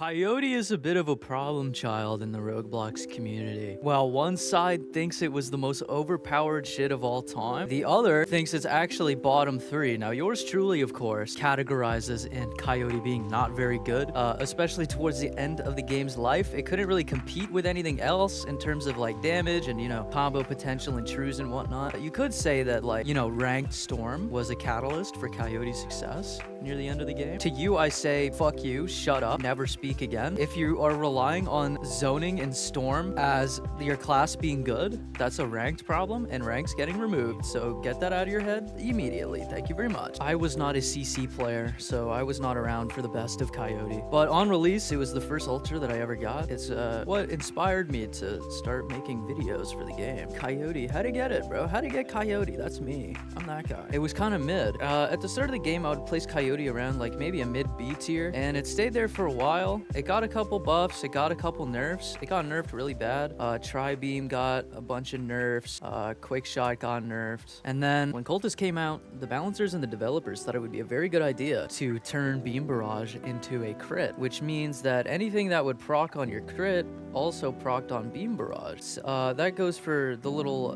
Coyote is a bit of a problem child in the Rogueblox community. While one side thinks it was the most overpowered shit of all time, the other thinks it's actually bottom 3. Now yours truly, of course, categorizes in Coyote being not very good, especially towards the end of the game's life. It couldn't really compete with anything else in terms of like damage and, you know, combo potential and trues and whatnot. You could say that, like, you know, ranked Storm was a catalyst for Coyote's success near the end of the game. To you, I say, fuck you, shut up, never speak again. If you are relying on zoning and Storm as your class being good, that's a ranked problem, and ranks getting removed. So get that out of your head immediately. Thank you very much. I was not a CC player, so I was not around for the best of Coyote. But on release, it was the first Ultra that I ever got. It's what inspired me to start making videos for the game. Coyote, how to get it, bro? How to get Coyote? That's me. I'm that guy. It was kind of mid. At the start of the game, I would place Coyote around like maybe a mid B tier, and it stayed there for a while. It got a couple buffs, it got a couple nerfs. It got nerfed really bad. Tri-beam got a bunch of nerfs. Quick shot got nerfed. And then when Cultist came out, the balancers and the developers thought it would be a very good idea to turn Beam Barrage into a crit, which means that anything that would proc on your crit also procced on Beam Barrage. That goes for the little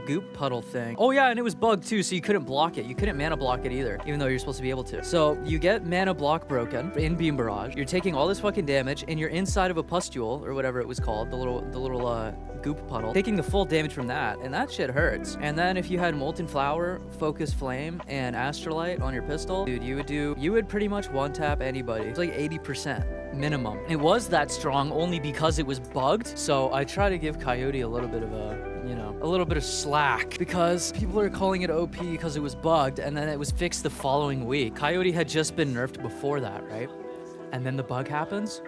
goop puddle thing. Oh yeah, and it was bugged too, so you couldn't block it. You couldn't mana block it either, even though you're supposed to be able to. So you get mana block broken in Beam Barrage. You're taking all this fucking damage, and you're inside of a pustule or whatever it was called, the little goop puddle, taking the full damage from that, and that shit hurts. And then if you had Molten Flower, Focus Flame, and Astrolite on your pistol, dude, you would pretty much one tap anybody. It's like 80% minimum. It was that strong only because it was bugged, so I try to give Coyote a little bit of a little bit of slack, because people are calling it OP because it was bugged, and then it was fixed the following week. Coyote had just been nerfed before that, right? And then the bug happens,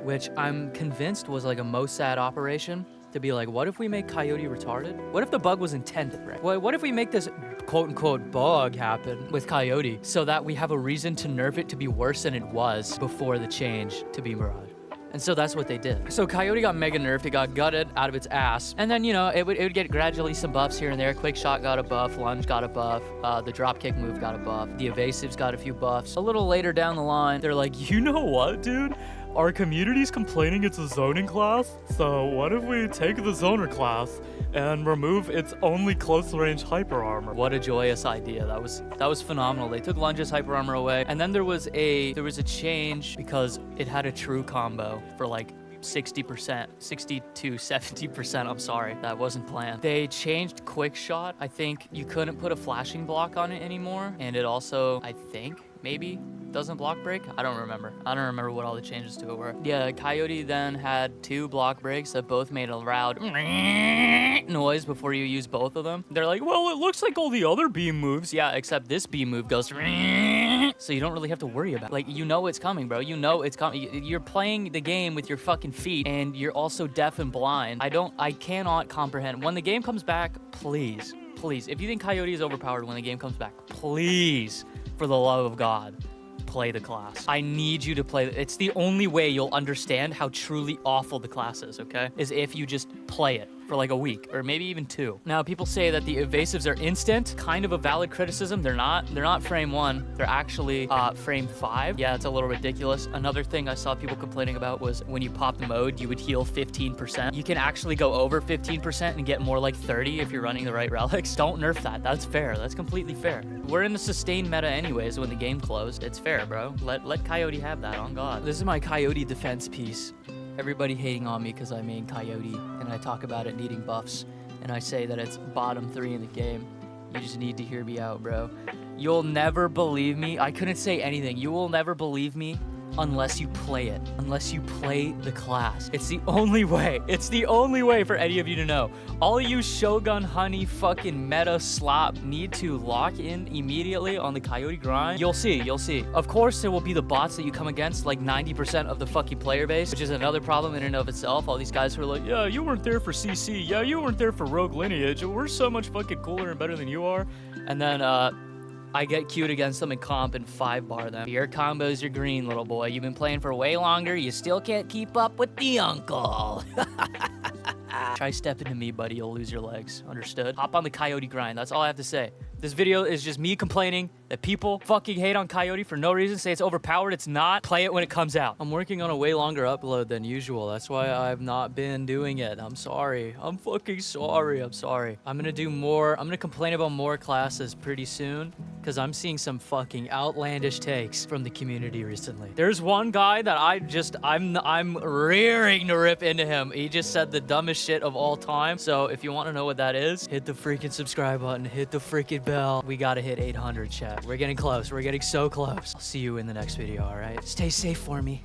which I'm convinced was like a Mossad operation to be like, what if we make Coyote retarded? What if the bug was intended, right? What if we make this quote-unquote bug happen with Coyote so that we have a reason to nerf it to be worse than it was before the change to Beam Barrage? And so that's what they did. So Coyote got mega nerfed, it got gutted out of its ass. And then, you know, it would get gradually some buffs here and there. Quick shot got a buff, lunge got a buff, the dropkick move got a buff, the evasives got a few buffs. A little later down the line, they're like, you know what, dude? Our community's complaining it's a zoning class, so what if we take the zoner class and remove its only close range hyper armor? What a joyous idea. That was phenomenal. They took lunge's hyper armor away, and then there was a change because it had a true combo for like 60%, 60 to 70%, I'm sorry, that wasn't planned. They changed quick shot. I think you couldn't put a flashing block on it anymore, and it also, I think, maybe doesn't block break. I don't remember what all the changes to it were. Yeah, Coyote then had 2 block breaks that both made a loud noise before you use both of them. They're like, well, it looks like all the other beam moves. Yeah, except this beam move goes so you don't really have to worry about it. Like, you know it's coming, bro. You know it's coming. You're playing the game with your fucking feet, and you're also deaf and blind. I cannot comprehend. When the game comes back, please, if you think Coyote is overpowered when the game comes back, please, for the love of God, play the class. I need you to play. It's the only way you'll understand how truly awful the class is, okay? Is if you just play it for like a week or maybe even 2. Now, people say that the evasives are instant. Kind of a valid criticism. They're not frame 1. They're actually frame 5. Yeah, it's a little ridiculous. Another thing I saw people complaining about was when you pop the mode, you would heal 15%. You can actually go over 15% and get more like 30 if you're running the right relics. Don't nerf that. That's fair. That's completely fair. We're in the sustained meta anyways when the game closed. It's fair, bro. Let Coyote have that, on God. This is my Coyote defense piece. Everybody hating on me because I main Coyote, and I talk about it needing buffs, and I say that it's bottom 3 in the game. You just need to hear me out, bro. You'll never believe me. I couldn't say anything. You will never believe me unless you play it. Unless you play the class. It's the only way. It's the only way for any of you to know. All of you Shogun honey fucking meta slop need to lock in immediately on the Coyote grind. You'll see. Of course, there will be the bots that you come against, like 90% of the fucking player base, which is another problem in and of itself. All these guys who are like, yeah, you weren't there for CC. Yeah, you weren't there for Rogue Lineage. We're so much fucking cooler and better than you are. And then, I get queued against them in comp and 5-bar them. Your combo's your green, little boy. You've been playing for way longer. You still can't keep up with the uncle. Try stepping to me, buddy. You'll lose your legs. Understood? Hop on the Coyote grind. That's all I have to say. This video is just me complaining that people fucking hate on Coyote for no reason, say it's overpowered. It's not. Play it when it comes out. I'm working on a way longer upload than usual. That's why I've not been doing it. I'm sorry. I'm fucking sorry. I'm sorry. I'm gonna do more. I'm gonna complain about more classes pretty soon because I'm seeing some fucking outlandish takes from the community recently. There's one guy that I'm rearing to rip into him. He just said the dumbest shit of all time. So if you want to know what that is, hit the freaking subscribe button, hit the freaking bell. We gotta hit 800, chat. We're getting close. We're getting so close. I'll see you in the next video, all right? Stay safe for me.